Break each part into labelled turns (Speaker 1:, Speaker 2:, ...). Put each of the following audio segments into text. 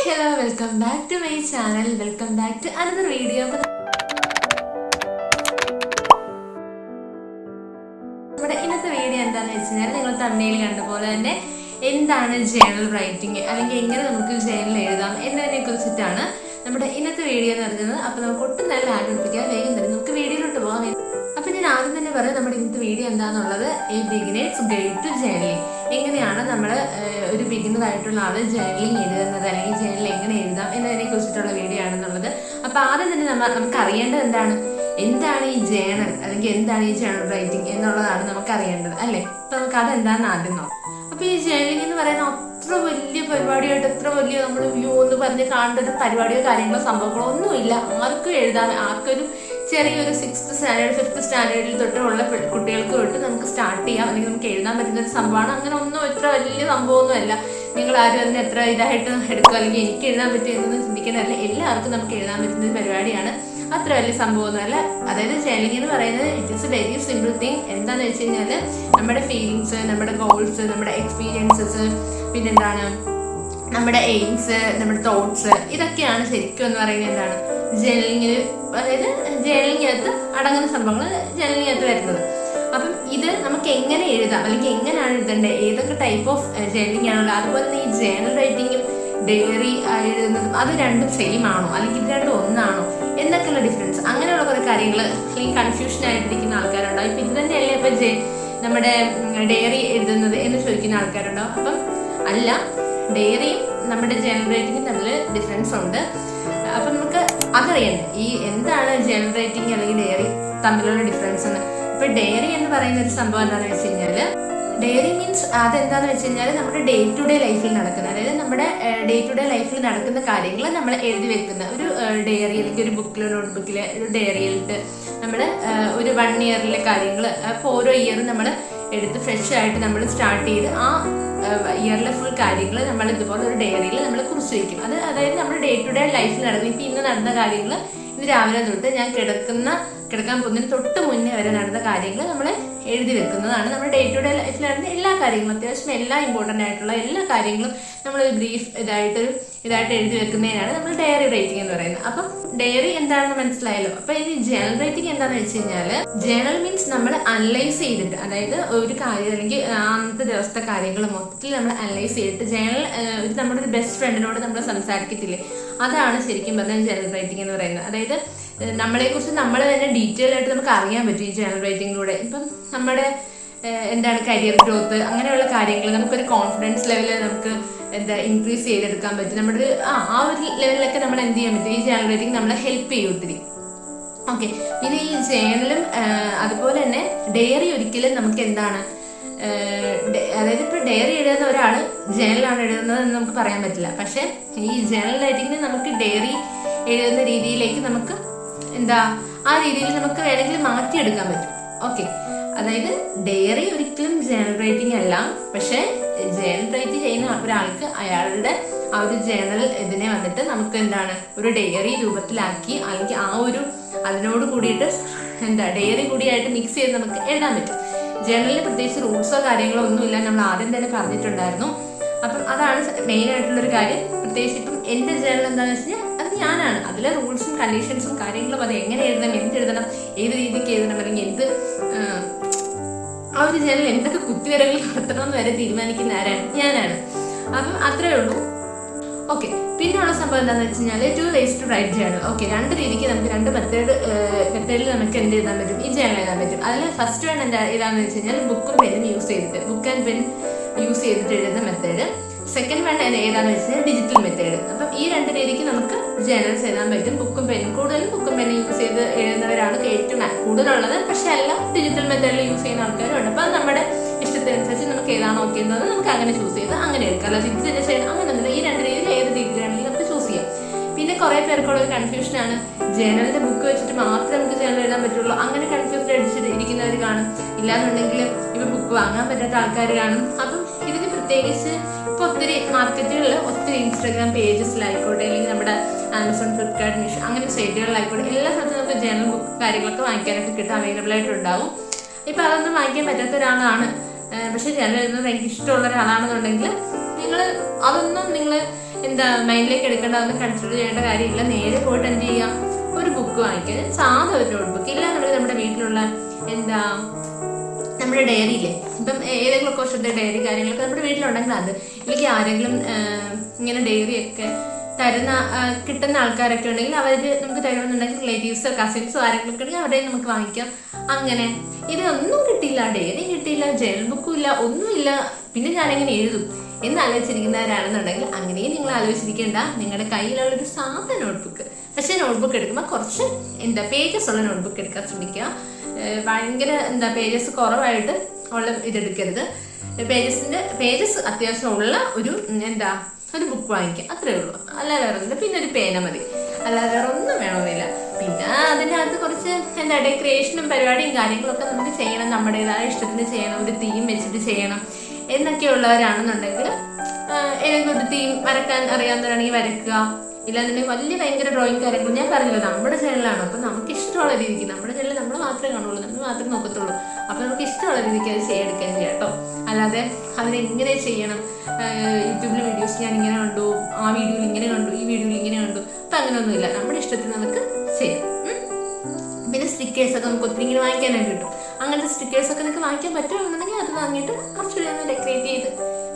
Speaker 1: hello, welcome back to my channel. Welcome back to another video. നമ്മുടെ ഇന്നത്തെ video എന്താണെന്ന് വെച്ചാൽ നിങ്ങൾ തമ്മിൽ കണ്ട പോലെ തന്നെ എന്താണ് ജേണൽ റൈറ്റിംഗ് അല്ലെങ്കിൽ എങ്ങനെ നമുക്ക് ജേണൽ എഴുതാം എന്നതിനെ കുറിച്ചിട്ടാണ് നമ്മുടെ ഇന്നത്തെ വീഡിയോ നടക്കുന്നത്. അപ്പോൾ നമുക്ക് ഒട്ടും നല്ല ആഗ്രഹിപ്പിക്കാൻ വേഗം തന്നെ നമുക്ക് വീഡിയോയിലോട്ട് പോകാം. അപ്പൊ ഞാൻ ആദ്യം തന്നെ പറയാം നമ്മുടെ ഇന്നത്തെ വീഡിയോ എന്താണെന്നുള്ളത് a beginner's guide to journaling. എങ്ങനെയാണ് നമ്മൾ ഒരു ബിഗിനർ ആയിട്ടുള്ള ആള് ജേർണലിംഗ് എഴുതുന്നത് അല്ലെങ്കിൽ ജേർണൽ എങ്ങനെ എഴുതാം എന്നതിനെ കുറിച്ചിട്ടുള്ള വീഡിയോ ആണെന്നുള്ളത്. അപ്പൊ ആദ്യം തന്നെ നമുക്ക് അറിയേണ്ടത് എന്താണ് ഈ ജേണൽ അല്ലെങ്കിൽ എന്താണ് ഈ ജേണൽ റൈറ്റിംഗ് എന്നുള്ളതാണ് നമുക്ക് അറിയേണ്ടത് അല്ലെ. അപ്പൊ നമുക്ക് അതെന്താണെന്ന് ആദ്യം നോക്കാം. അപ്പൊ ഈ ജേർണലിംഗ് എന്ന് പറയുന്ന അത്ര വലിയ പരിപാടിയായിട്ട് എത്ര വലിയ നമ്മൾ വ്യൂ എന്ന് പറഞ്ഞ് കാണേണ്ട ഒരു പരിപാടിയോ കാര്യങ്ങളോ സംഭവങ്ങളോ ഒന്നുമില്ല. ആർക്കും എഴുതാൻ ആർക്കൊരു ചെറിയൊരു 6th സ്റ്റാൻഡേർഡ് 5th സ്റ്റാൻഡേർഡിൽ തൊട്ടുള്ള കുട്ടികൾക്ക് തൊട്ട് നമുക്ക് സ്റ്റാർട്ട് ചെയ്യാം അല്ലെങ്കിൽ നമുക്ക് എഴുതാൻ പറ്റുന്ന ഒരു സംഭവമാണ്. അങ്ങനെ ഒന്നും എത്ര വലിയ സംഭവമൊന്നുമല്ല. നിങ്ങൾ ആരും അതിന് എത്ര ഇതായിട്ട് എടുക്കുക അല്ലെങ്കിൽ എനിക്ക് എഴുതാൻ പറ്റുമെന്ന് ചിന്തിക്കുന്നതല്ല. എല്ലാവർക്കും നമുക്ക് എഴുതാൻ പറ്റുന്ന ഒരു പരിപാടിയാണ്. അത്ര വലിയ സംഭവമൊന്നുമല്ല. അതായത് ജേർണലിംഗ് എന്ന് പറയുന്നത് it is A very simple thing. എന്താണെന്ന് വെച്ച് കഴിഞ്ഞാൽ നമ്മുടെ ഫീലിങ്സ്, നമ്മുടെ ഗോൾസ്, നമ്മുടെ എക്സ്പീരിയൻസസ്, പിന്നെന്താണ് നമ്മുടെ എയിംസ്, നമ്മുടെ തോട്ട്സ്, ഇതൊക്കെയാണ് ശരിക്കും എന്ന് പറയുന്നത് എന്താണ് ജേർണലിംഗിൽ, അതായത് ജേർണലിംഗിനകത്ത് അടങ്ങുന്ന സംഭവങ്ങൾ ജേർണലിംഗിനകത്ത് വരുന്നത്. അപ്പം ഇത് നമുക്ക് എങ്ങനെ എഴുതാം അല്ലെങ്കിൽ എങ്ങനെയാണ് എഴുതേണ്ടത്, ഏതൊക്കെ ടൈപ്പ് ഓഫ് ജേർണലിംഗ് ആണല്ലോ. അതുപോലെ തന്നെ ഈ ജേർണൽ റൈറ്റിംഗും ഡയറി എഴുതുന്നതും അത് രണ്ടും സെയിം ആണോ അല്ലെങ്കിൽ ഇത് രണ്ടും ഒന്നാണോ എന്നൊക്കെയുള്ള ഡിഫറൻസ്, അങ്ങനെയുള്ള കുറെ കാര്യങ്ങൾ അല്ലെങ്കിൽ കൺഫ്യൂഷൻ ആയിട്ടിരിക്കുന്ന ആൾക്കാരുണ്ടാവും. ഇപ്പം ഇത് തന്നെയല്ലേ ഇപ്പം നമ്മുടെ ഡയറി എഴുതുന്നത് എന്ന് ചോദിക്കുന്ന ആൾക്കാരുണ്ടാവും. അപ്പം അല്ല, ഡയറിയും നമ്മുടെ ജേർണൽ റൈറ്റിംഗും തമ്മിൽ ഡിഫറൻസ് ഉണ്ട്. അപ്പം നമുക്ക് അതറിയണ്ടേ ഈ എന്താണ് ജേർണൽ റൈറ്റിംഗ് അല്ലെങ്കിൽ ഡയറി തമ്മിലുള്ള ഡിഫറൻസ് എന്ന്. ഇപ്പൊ ഡയറി എന്ന് പറയുന്ന ഒരു സംഭവം എന്താണെന്ന് വെച്ച് കഴിഞ്ഞാല്, ഡയറി മീൻസ് അതെന്താന്ന് വെച്ച് കഴിഞ്ഞാൽ നമ്മുടെ ഡേ ടു ഡേ ലൈഫിൽ നടക്കുന്ന, അതായത് നമ്മുടെ ഡേ ടു ഡേ ലൈഫിൽ നടക്കുന്ന കാര്യങ്ങൾ നമ്മൾ എഴുതി വെക്കുന്ന ഒരു ഡയറി അല്ലെങ്കിൽ ഒരു ബുക്കിലോ നോട്ട്ബുക്കില് ഒരു ഡയറിയിലിട്ട് നമ്മൾ ഒരു 1 ഇയറിലെ കാര്യങ്ങൾ അപ്പോൾ ഓരോ ഇയറും നമ്മൾ എടുത്ത് ഫ്രഷ് ആയിട്ട് നമ്മൾ സ്റ്റാർട്ട് ചെയ്ത് ആ ഇയറിലെ ഫുൾ കാര്യങ്ങൾ നമ്മൾ ഇതുപോലെ ഒരു ഡയറിയിൽ നമ്മൾ കുറിച്ച് വയ്ക്കും. അത് അതായത് നമ്മുടെ ഡേ ടു ഡേ ലൈഫിൽ നടക്കുന്ന ഇപ്പം ഇന്ന് നടന്ന കാര്യങ്ങൾ ഇന്ന് രാവിലെ തൊട്ട് ഞാൻ കിടക്കാൻ പോകുന്നതിന് തൊട്ട് മുന്നേ വരെ നടന്ന കാര്യങ്ങൾ നമ്മൾ എഴുതി വെക്കുന്നതാണ്. നമ്മുടെ ഡേ ടു ഡേ ലൈഫിൽ നടന്ന എല്ലാ കാര്യങ്ങളും, അത്യാവശ്യം എല്ലാ ഇമ്പോർട്ടൻ്റ് ആയിട്ടുള്ള എല്ലാ കാര്യങ്ങളും നമ്മൾ ഒരു ബ്രീഫ് ഇതായിട്ട് എഴുതി വെക്കുന്നതിനാണ് നമ്മൾ ഡയറി റൈറ്റിംഗ് എന്ന് പറയുന്നത്. അപ്പം ഡയറി എന്താണെന്ന് മനസ്സിലായല്ലോ. അപ്പൊ ഈ ജേർണൽ റൈറ്റിംഗ് എന്താണെന്ന് വെച്ച് കഴിഞ്ഞാൽ, ജേർണൽ മീൻസ് നമ്മൾ അനലൈസ് ചെയ്തിട്ട്, അതായത് ഒരു കാര്യം അല്ലെങ്കിൽ അന്നത്തെ ദിവസത്തെ കാര്യങ്ങൾ മൊത്തത്തിൽ നമ്മൾ അനലൈസ് ചെയ്തിട്ട് ജേർണൽ നമ്മുടെ ഒരു ബെസ്റ്റ് ഫ്രണ്ടിനോട് നമ്മൾ സംസാരിക്കത്തില്ലേ, അതാണ് ശരിക്കും പറഞ്ഞാൽ ജേർണൽ റൈറ്റിംഗ് എന്ന് പറയുന്നത്. അതായത് നമ്മളെ കുറിച്ച് നമ്മൾ തന്നെ ഡീറ്റെയിൽ ആയിട്ട് നമുക്ക് അറിയാൻ പറ്റും ഈ ജേർണൽ റൈറ്റിംഗിലൂടെ. ഇപ്പം നമ്മുടെ എന്താണ് കരിയർ ഗ്രോത്ത്, അങ്ങനെയുള്ള കാര്യങ്ങൾ നമുക്കൊരു കോൺഫിഡൻസ് ലെവല് നമുക്ക് ഇൻക്രീസ് ചെയ്തെടുക്കാൻ പറ്റും. നമ്മുടെ ആ ഒരു ലെവലിലൊക്കെ നമ്മൾ എന്ത് ചെയ്യാൻ പറ്റും, ഈ ജേർണൽ റൈറ്റിംഗ് നമ്മളെ ഹെൽപ്പ് ചെയ്യും ഒത്തിരി. ഓക്കെ, പിന്നെ ഈ ജേർണലും അതുപോലെ തന്നെ ഡയറി ഒരിക്കലും നമുക്ക് എന്താണ്, അതായത് ഇപ്പൊ ഡയറി എഴുതുന്ന ഒരാള് ജേർണലാണ് എഴുതുന്നത് എന്ന് നമുക്ക് പറയാൻ പറ്റില്ല. പക്ഷെ ഈ ജേർണൽ റൈറ്റിംഗിന് നമുക്ക് ഡയറി എഴുതുന്ന രീതിയിലേക്ക് നമുക്ക് ആ രീതിയിൽ നമുക്ക് വേണമെങ്കിൽ മാറ്റിയെടുക്കാൻ പറ്റും. ഓക്കെ, അതായത് ഡയറി ഒരിക്കലും ജേർണൽ റൈറ്റിംഗ് അല്ല. പക്ഷെ ജേർണൽ റൈറ്റ് ചെയ്യുന്ന ഒരാൾക്ക് അയാളുടെ ആ ഒരു ജേർണൽ ഇതിനെ വന്നിട്ട് നമുക്ക് ഒരു ഡയറി രൂപത്തിലാക്കി അല്ലെങ്കിൽ അതിനോട് കൂടിയിട്ട് ഡയറി കൂടിയായിട്ട് മിക്സ് ചെയ്ത് നമുക്ക് എഴുതാൻ പറ്റും. ജേർണലിന് പ്രത്യേകിച്ച് റൂൾസോ കാര്യങ്ങളോ ഒന്നുമില്ല, നമ്മൾ ആദ്യം തന്നെ പറഞ്ഞിട്ടുണ്ടായിരുന്നു. അപ്പം അതാണ് മെയിൻ ആയിട്ടുള്ളൊരു കാര്യം. പ്രത്യേകിച്ച് ഇപ്പം എന്റെ ജേർണൽ എന്താണെന്ന് വെച്ച് കഴിഞ്ഞാൽ അത് ഞാനാണ്, അതിലെ റൂൾസും കണ്ടീഷൻസും കാര്യങ്ങളും അത് എങ്ങനെ എഴുതണം, എന്തെഴുതണം, ഏത് രീതിക്ക് എഴുതണം, അല്ലെങ്കിൽ ആ ഒരു ജേർണൽ എന്തൊക്കെ കുത്തിവരകൾ നടത്തണം എന്ന് വരെ തീരുമാനിക്കുന്ന ഞാനാണ്. അപ്പം അത്രേ ഉള്ളൂ. ഓക്കെ, പിന്നെയുള്ള സംഭവം എന്താണെന്ന് വെച്ച് കഴിഞ്ഞാൽ 2 ways to write journal. Okay, 2 രീതിക്ക് നമുക്ക് 2 മെത്തേഡിൽ നമുക്ക് എന്ത് എഴുതാൻ പറ്റും, ഈ ജേർണൽ എഴുതാൻ പറ്റും. അതിൽ ഫസ്റ്റ് വൺ ഏതാണെന്ന് വെച്ച് കഴിഞ്ഞാൽ ബുക്ക് ആൻഡ് പെൻ യൂസ് ചെയ്തിട്ട് എഴുതുന്ന മെത്തേഡ്. സെക്കൻഡ് വൺ ഏതാണെന്ന് വെച്ച് കഴിഞ്ഞാൽ ഡിജിറ്റൽ മെത്തേഡ്. അപ്പം ഈ 2 രീതിക്ക് നമുക്ക് ജേർണൽസ് എഴുതാൻ പറ്റും. ബുക്കും പെന്നും യൂസ് ചെയ്ത് എഴുതുന്നവരാണ് ഏറ്റവും കൂടുതലുള്ളത്. പക്ഷെ എല്ലാം ഡിജിറ്റൽ മെത്തേഡിൽ യൂസ് ചെയ്യുന്ന ആൾക്കാരും ഉണ്ട്. അപ്പം നമ്മുടെ ഇഷ്ടത്തിനനുസരിച്ച് നമുക്ക് ഏതാണ് ഓക്കെ എന്നത് നമുക്ക് അങ്ങനെ ചൂസ് ചെയ്ത് അങ്ങനെ എടുക്കാം. അല്ല ഡിജിറ്റൽ ചെയ്യണം അങ്ങനെയൊന്നുമില്ല. ഈ 2 രീതിയിൽ ഏത് രീതിയിലാണെങ്കിലും നമുക്ക് ചൂസ് ചെയ്യാം. പിന്നെ കുറെ പേർക്കുള്ള ഒരു കൺഫ്യൂഷനാണ്, ജേർണലിന്റെ ബുക്ക് വെച്ചിട്ട് മാത്രമേ നമുക്ക് ജേർണൽ എഴുതാൻ പറ്റുള്ളൂ. അങ്ങനെ കൺഫ്യൂസ്ഡ് അടിച്ചിട്ട് ഇരിക്കുന്നവർ കാണും. ഇല്ലാന്നുണ്ടെങ്കിൽ ഇപ്പൊ ബുക്ക് വാങ്ങാൻ പറ്റാത്ത ആൾക്കാർ കാണും. അപ്പം ഇതിന് പ്രത്യേകിച്ച് ഇപ്പൊ ഒത്തിരി മാർക്കറ്റുകളിൽ ഒത്തിരി ഇൻസ്റ്റാഗ്രാം പേജസിലായിക്കോട്ടെ അല്ലെങ്കിൽ നമ്മുടെ ആമസോൺ, ഫ്ലിപ്കാർട്ട്, മീഷോ അങ്ങനെ സൈറ്റുകളിലായിക്കോട്ടെ എല്ലാ സ്ഥലത്തും നമുക്ക് ജേർണൽ ബുക്ക് കാര്യങ്ങളൊക്കെ വാങ്ങിക്കാനായിട്ട് കിട്ടും, അവൈലബിൾ ആയിട്ടുണ്ടാവും. ഇപ്പൊ അതൊന്നും വാങ്ങിക്കാൻ പറ്റാത്ത ഒരാളാണ്, പക്ഷെ ജേർണൽ എഴുതുന്നത് എനിക്ക് ഇഷ്ടമുള്ള ഒരാളാണെന്നുണ്ടെങ്കിൽ നിങ്ങൾ എന്താ മൈൻഡിലേക്ക് എടുക്കേണ്ട, അതൊന്നും കൺസിഡർ ചെയ്യേണ്ട കാര്യമില്ല. നേരെ പോയിട്ട് എന്ത് ചെയ്യാം, ഒരു ബുക്ക് വാങ്ങിക്കുക, സാധാ ഒരു നോട്ട്ബുക്ക്. ഇല്ലാന്നുണ്ടെങ്കിൽ നമ്മുടെ വീട്ടിലുള്ള എന്താ നമ്മുടെ ഡയറിയില്ലേ, ഇപ്പം ഏതെങ്കിലും ഒക്കെ വർഷത്തെ ഡയറി കാര്യങ്ങളൊക്കെ നമ്മുടെ വീട്ടിലുണ്ടെങ്കിൽ അത്, ഇല്ലെങ്കിൽ ആരെങ്കിലും ഇങ്ങനെ ഡയറിയൊക്കെ കിട്ടുന്ന ആൾക്കാരൊക്കെ ഉണ്ടെങ്കിൽ അവർ നമുക്ക് തരണമെന്നുണ്ടെങ്കിൽ റിലേറ്റീവ്സോ കസിൻസോ ആരെങ്കിലും ഒക്കെ ഉണ്ടെങ്കിൽ അവരെ നമുക്ക് വാങ്ങിക്കാം. അങ്ങനെ ഇതൊന്നും കിട്ടിയില്ല, ഡയറി കിട്ടിയില്ല, ജേണൽ ബുക്കും ഇല്ല, ഒന്നുമില്ല, പിന്നെ ഞാനെങ്ങനെ എഴുതും എന്ന് ആലോചിച്ചിരിക്കുന്നവരാണെന്നുണ്ടെങ്കിൽ അങ്ങനെയും നിങ്ങൾ ആലോചിച്ചിരിക്കേണ്ട. നിങ്ങളുടെ കയ്യിലുള്ളൊരു സാധാ നോട്ട്ബുക്ക്, പക്ഷേ നോട്ട്ബുക്ക് എടുക്കുമ്പോൾ കുറച്ച് പേജസ് ഉള്ള നോട്ട്ബുക്ക് എടുക്കാൻ ശ്രമിക്കുക. ഭയങ്കര പേജസ് കുറവായിട്ട് ഉള്ള ഇതെടുക്കരുത്. പേജസ് അത്യാവശ്യം ഉള്ള ഒരു ഒരു ബുക്ക് വാങ്ങിക്കുക, അത്രേ ഉള്ളൂ. അല്ലാതെ വേറെ ഒന്നുമില്ല. പിന്നെ ഒരു പേന മതി, അല്ലാതെ വേറെ ഒന്നും വേണമെന്നില്ല. പിന്നെ അതിനകത്ത് കുറച്ച് ഡെക്കറേഷനും പരിപാടിയും കാര്യങ്ങളൊക്കെ നമുക്ക് ചെയ്യണം, നമ്മുടേതായ ഇഷ്ടത്തിന് ചെയ്യണം, ഒരു തീം വെച്ചിട്ട് ചെയ്യണം എന്നൊക്കെ ഉള്ളവരാണെന്നുണ്ടെങ്കിൽ ഏതെങ്കിലും ഒരു തീം വരക്കാൻ അറിയാവുന്നവരാണെങ്കിൽ വരയ്ക്കുക. ഇല്ലാന്നുണ്ടെങ്കിൽ വലിയ ഭയങ്കര ഡ്രോയിങ് കാര്യങ്ങൾ ഞാൻ പറഞ്ഞല്ലോ, നമ്മുടെ ചാനലാണ്. അപ്പം നമുക്ക് ഇഷ്ടമുള്ള രീതിക്ക്, നമ്മുടെ ചാനൽ നമ്മൾ മാത്രമേ കാണുള്ളൂ, നമ്മൾ മാത്രമേ നോക്കത്തുള്ളൂ. അപ്പം നമുക്ക് ഇഷ്ടമുള്ള രീതിക്ക് അത് ചെയ്തെടുക്കുകയും ചെയ്യാം കേട്ടോ. അല്ലാതെ അതിനെങ്ങനെ ചെയ്യണം, യൂട്യൂബിൽ വീഡിയോസ് ഞാൻ ഇങ്ങനെ കണ്ടു, ആ വീഡിയോയിൽ ഇങ്ങനെ കണ്ടു, ഈ വീഡിയോയിൽ ഇങ്ങനെ കണ്ടു, അപ്പം അങ്ങനെയൊന്നുമില്ല. നമ്മുടെ ഇഷ്ടത്തിന് നമുക്ക് ചെയ്യാം. പിന്നെ സ്റ്റിക്കേഴ്സൊക്കെ നമുക്ക് ഒത്തിരി ഇങ്ങനെ വാങ്ങിക്കാനായിട്ട് കിട്ടും. അങ്ങനത്തെ സ്റ്റിക്കേഴ്സൊക്കെ നിങ്ങൾക്ക് വാങ്ങിക്കാൻ പറ്റുമെന്നുണ്ടെങ്കിൽ അത് വാങ്ങിയിട്ട് കുറച്ചുകൂടി ഒന്ന് ഡെക്കറേറ്റ് ചെയ്ത്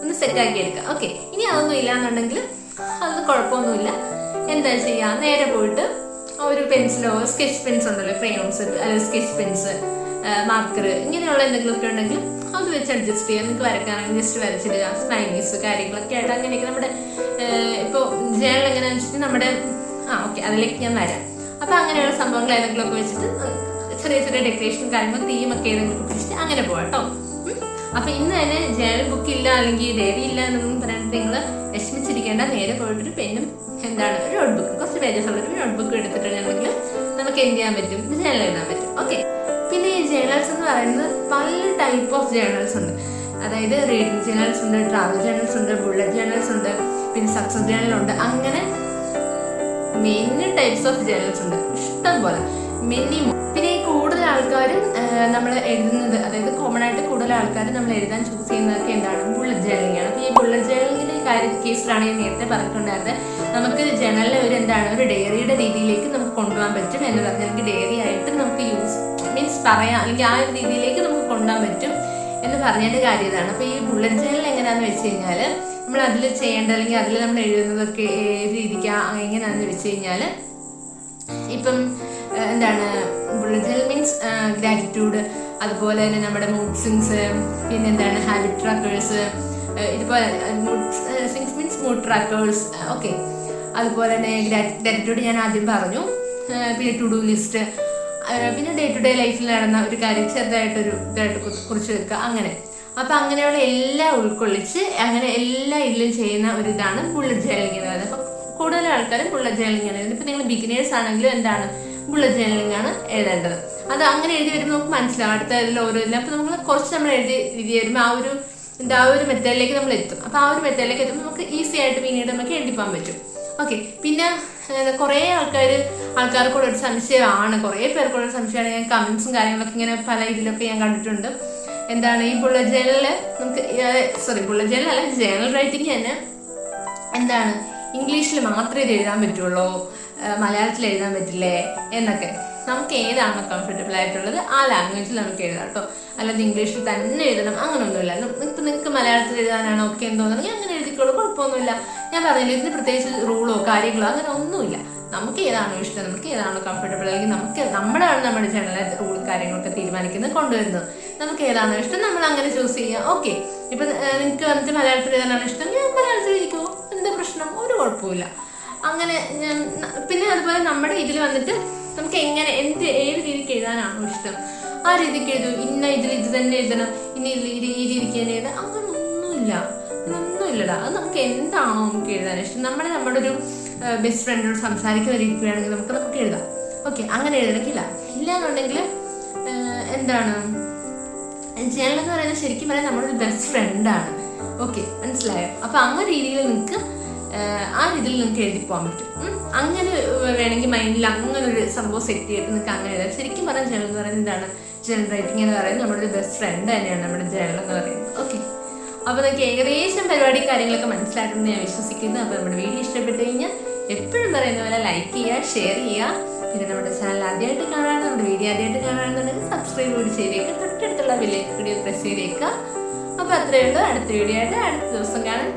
Speaker 1: ഒന്ന് സെറ്റാക്കി എടുക്കുക. ഓക്കെ, ഇനി അതൊന്നും ഇല്ലാന്നുണ്ടെങ്കിൽ അതൊന്നും കുഴപ്പമൊന്നുമില്ല. എന്താ ചെയ്യുക, നേരെ പോയിട്ട് ഒരു പെൻസിലോ സ്കെച്ച് പെൻസ് ഉണ്ടല്ലോ, ക്രയോൺസ് അല്ലെങ്കിൽ സ്കെച്ച് പെൻസ്, മാർക്കർ, ഇങ്ങനെയുള്ള എന്തെങ്കിലുമൊക്കെ ഉണ്ടെങ്കിൽ അത് വെച്ച് അഡ്ജസ്റ്റ് ചെയ്യുക. നിങ്ങൾക്ക് വരയ്ക്കാണെങ്കിൽ ജസ്റ്റ് വരച്ചിടുക, സ്മൈലീസ് കാര്യങ്ങളൊക്കെ ആയിട്ട് അങ്ങനെയൊക്കെ നമ്മുടെ ഇപ്പോൾ ജേണൽ എങ്ങനെയാണെന്ന് വെച്ചിട്ട് നമ്മുടെ ഓക്കെ അതിലേക്ക് ഞാൻ വരാം. അപ്പം അങ്ങനെയുള്ള സംഭവങ്ങൾ ഏതെങ്കിലുമൊക്കെ വെച്ചിട്ട് ചെറിയ ചെറിയ ഡെക്കറേഷൻ കാര്യങ്ങൾ തീമൊക്കെ ഏതെങ്കിലും പിടിച്ചിട്ട് അങ്ങനെ പോകാം കേട്ടോ. അപ്പം ഇന്ന് തന്നെ ജേണൽ ബുക്ക് ഇല്ല അല്ലെങ്കിൽ ഡയറി ഇല്ല എന്നൊന്നും പറഞ്ഞിട്ട് നിങ്ങൾ വിഷമിച്ചിരിക്കേണ്ട. നേരെ പോയിട്ടൊരു പെന്നും ഒരു നോട്ട്ബുക്ക്, കുറച്ച് പേജസ് ഉള്ളൊരു നോട്ട്ബുക്ക് എടുത്തിട്ടുണ്ടെങ്കിൽ നമുക്ക് എന്ത് ചെയ്യാൻ പറ്റും, ജേണൽ എഴുതാൻ പറ്റും. ഓക്കെ, പിന്നെ ഈ ജേണൽസ് എന്ന് പറയുന്നത് പല ടൈപ്പ് ഓഫ് ജേണൽസ് ഉണ്ട്. അതായത് റീഡിങ് ജേണൽസ് ഉണ്ട്, ട്രാവൽ ജേണൽസ് ഉണ്ട്, ബുള്ളറ്റ് ജേണൽസ് ഉണ്ട്, പിന്നെ സക്സസ് ജേണലുണ്ട്. അങ്ങനെ മെനി ടൈപ്സ് ഓഫ് ജേണൽസ് ഉണ്ട്, ഇഷ്ടം പോലെ മെനി. പിന്നെ ഈ കൂടുതൽ ആൾക്കാരും നമ്മൾ എഴുതുന്നത്, അതായത് കോമൺ ആയിട്ട് കൂടുതൽ ആൾക്കാർ നമ്മൾ എഴുതാൻ ചൂസ് ചെയ്യുന്നതൊക്കെ ബുള്ളറ്റ് ജേണലിംഗ് ആണ്. അപ്പോൾ ഈ ബുള്ളറ്റ് ജേണലിങ്ങിന്റെ കേസിലാണ് ഞാൻ നേരത്തെ പറഞ്ഞിട്ടുണ്ടായിരുന്നത്, നമുക്ക് ജേണലിലെ ഒരു ഡയറിയുടെ രീതിയിലേക്ക് നമുക്ക് കൊണ്ടുപോകാൻ പറ്റും എന്ന് പറഞ്ഞാൽ, അല്ലെങ്കിൽ ഡയറി ആയിട്ട് നമുക്ക് മീൻസ് പറയാം, അല്ലെങ്കിൽ ആ ഒരു രീതിയിലേക്ക് നമുക്ക് കൊണ്ടുപോകാൻ പറ്റും എന്ന് പറഞ്ഞതിന്റെ കാര്യം ഇതാണ്. അപ്പോൾ ഈ ബുള്ളറ്റ് ജേണൽ എങ്ങനെയാണെന്ന് വെച്ച് കഴിഞ്ഞാൽ, നമ്മൾ അതിൽ ചെയ്യേണ്ട അല്ലെങ്കിൽ അതിൽ നമ്മൾ എഴുതുന്നതൊക്കെ ഏത് രീതിക്ക് എങ്ങനെയാണെന്ന് വെച്ച് കഴിഞ്ഞാൽ, ഇപ്പം ബുള്ളറ്റ് ജേണൽ മീൻസ് ഗ്രാറ്റിറ്റ്യൂഡ്, അതുപോലെ തന്നെ നമ്മുടെ മൂഡ് സ്വിങ്സ്, പിന്നെ ഹാബിറ്റ് ട്രാക്കേഴ്സ്, ഇതുപോലെ മൂഡ് ട്രാക്കേഴ്സ്. ഓക്കെ, അതുപോലെ തന്നെ ഗ്രാറ്റിറ്റ്യൂഡ് ഞാൻ ആദ്യം പറഞ്ഞു. പിന്നെ ടു ഡു ലിസ്റ്റ്, പിന്നെ ഡേ ടു ഡേ ലൈഫിൽ നടന്ന ഒരു കാര്യം ചെറുതായിട്ടൊരു ഇതായിട്ട് കുറിച്ച് വെക്കുക, അങ്ങനെ. അപ്പം അങ്ങനെയുള്ള എല്ലാം ഉൾക്കൊള്ളിച്ച് അങ്ങനെ എല്ലാ ഇതിലും ചെയ്യുന്ന ഒരു ഇതാണ് ബുള്ളറ്റ് ജേണലിംഗ് എന്ന് പറയുന്നത്. അപ്പം കൂടുതൽ ആൾക്കാരും ബുള്ളറ്റ് ജേണലിംഗ് ആണ്. ഇപ്പം നിങ്ങൾ ബിഗിനേഴ്സ് ആണെങ്കിലും ബുള്ളറ്റ് ജേണലിംഗ് ആണ് എഴുതേണ്ടത്. അത് അങ്ങനെ എഴുതി വരുമ്പോൾ നമുക്ക് മനസ്സിലാവും അടുത്ത ഇതിൽ ഓരോ ഇതിലും. അപ്പം നമ്മൾ കുറച്ച് നമ്മൾ എഴുതി വരുമ്പോൾ ആ ഒരു മെത്തേഡിലേക്ക് നമ്മൾ എത്തും. അപ്പം ആ ഒരു മെത്തേഡിലേക്ക് എത്തുമ്പോൾ നമുക്ക് ഈസി ആയിട്ട് പിന്നീട് നമുക്ക് എഴുതിപ്പോകാൻ പറ്റും. ഓക്കെ, പിന്നെ കുറേ ആൾക്കാർക്കൂടെ ഒരു സംശയമാണ്, കുറേ പേർക്കുള്ള ഒരു സംശയമാണ്. ഞാൻ കമന്റ്സും കാര്യങ്ങളൊക്കെ ഇങ്ങനെ പല ഇതിലൊക്കെ ഞാൻ കണ്ടിട്ടുണ്ട്. ഈ ബുള്ളറ്റ് ജേണലില് ബുള്ളറ്റ് ജേണൽ അല്ല, ജേണൽ റൈറ്റിംഗ് തന്നെ ഇംഗ്ലീഷിൽ മാത്രമേ ഇത് എഴുതാൻ പറ്റുള്ളൂ, മലയാളത്തിൽ എഴുതാൻ പറ്റില്ലേ എന്നൊക്കെ. നമുക്ക് ഏതാണോ കംഫർട്ടബിൾ ആയിട്ടുള്ളത് ആ ലാംഗ്വേജിൽ നമുക്ക് എഴുതാം കേട്ടോ. അല്ലാതെ ഇംഗ്ലീഷിൽ തന്നെ എഴുതണം അങ്ങനെയൊന്നുമില്ല. നിങ്ങൾക്ക് മലയാളത്തിൽ എഴുതാനാണോ ഓക്കെ എന്ന് തോന്നുന്നെങ്കിൽ അങ്ങനെ എഴുതിക്കോളൂ, കുഴപ്പമൊന്നുമില്ല. ഞാൻ പറഞ്ഞില്ല, ഇതിന് പ്രത്യേകിച്ച് റൂളോ കാര്യങ്ങളോ അങ്ങനെ ഒന്നുമില്ല. നമുക്ക് ഏതാണോ ഇഷ്ടം, നമുക്ക് ഏതാണോ കംഫർട്ടബിൾ, അല്ലെങ്കിൽ നമ്മുടെ ചാനലിലെ റൂൾ കാര്യങ്ങളൊക്കെ തീരുമാനിക്കുന്നത് കൊണ്ടുവരുന്നത്. നമുക്ക് ഏതാണോ ഇഷ്ടം നമ്മൾ അങ്ങനെ ചൂസ് ചെയ്യുക. ഓക്കെ, ഇപ്പം നിങ്ങൾക്ക് വന്നിട്ട് മലയാളത്തിൽ എഴുതാനാണ് ഇഷ്ടം, ഞാൻ മലയാളത്തിൽ എഴുതിക്കോ, എന്താ പ്രശ്നം, ഒരു കുഴപ്പമില്ല. അങ്ങനെ പിന്നെ അതുപോലെ നമ്മുടെ ഇതിൽ വന്നിട്ട് നമുക്ക് എങ്ങനെ ഏത് രീതിക്ക് എഴുതാനാണോ ഇഷ്ടം ആ രീതിക്ക് എഴുതും. ഇതിൽ ഇത് തന്നെ എഴുതണം, ഇനി ഈ രീതിക്ക് തന്നെ എഴുതാം, അങ്ങനെ ഒന്നുമില്ലടാ. അത് നമുക്ക് എന്താണോ നമുക്ക് എഴുതാൻ ഇഷ്ടം, നമ്മുടെ ഒരു ബെസ്റ്റ് ഫ്രണ്ടിനോട് സംസാരിക്കുന്ന രീതിക്ക് വേണമെങ്കിൽ നമുക്ക് എഴുതാം. ഓക്കെ, അങ്ങനെ എഴുതണമെങ്കില്ല. ഇല്ലാന്നുണ്ടെങ്കിൽ ജേണൽ എന്ന് പറയുന്നത് ശരിക്കും പറയാൻ നമ്മുടെ ഒരു ബെസ്റ്റ് ഫ്രണ്ടാണ്. ഓക്കെ, മനസ്സിലായോ? അപ്പൊ ആ രീതിയിൽ നിങ്ങൾക്ക് എഴുതി പോകാൻ പറ്റും. അങ്ങനെ വേണമെങ്കിൽ മൈൻഡിൽ അങ്ങനെ ഒരു സംഭവം സെറ്റ് ചെയ്തിട്ട് നിങ്ങൾക്ക് അങ്ങനെ എഴുതാം. ശരിക്കും പറഞ്ഞാൽ ജേണൽ എന്ന് പറയുന്നത് ജേണൽ റൈറ്റിംഗ് എന്ന് പറയുന്നത് നമ്മുടെ ഒരു ബെസ്റ്റ് ഫ്രണ്ട് തന്നെയാണ് നമ്മുടെ ജേണൽ എന്ന് പറയുന്നത്. ഓക്കെ, അപ്പോൾ നമുക്ക് ഏകദേശം പരിപാടിയും കാര്യങ്ങളൊക്കെ മനസ്സിലാക്കുമെന്ന് ഞാൻ വിശ്വസിക്കുന്നു. അപ്പോൾ നമ്മുടെ വീഡിയോ ഇഷ്ടപ്പെട്ട് കഴിഞ്ഞാൽ എപ്പോഴും പറയുന്ന പോലെ ലൈക്ക് ചെയ്യുക, ഷെയർ ചെയ്യുക. പിന്നെ നമ്മുടെ ചാനൽ ആദ്യമായിട്ട് കാണാൻ, നമ്മുടെ വീഡിയോ ആദ്യമായിട്ട് കാണാണെന്നുണ്ടെങ്കിൽ സബ്സ്ക്രൈബ് കൂടി ചെയ്തേക്കുക. തൊട്ടടുത്തുള്ള ബെൽ ഐക്കൺ കൂടി പ്രസ് ചെയ്തേക്കുക. അപ്പോൾ അത്രയേ ഉള്ളൂ. അടുത്ത വീഡിയോ ആയിട്ട് അടുത്ത ദിവസം കാണാം.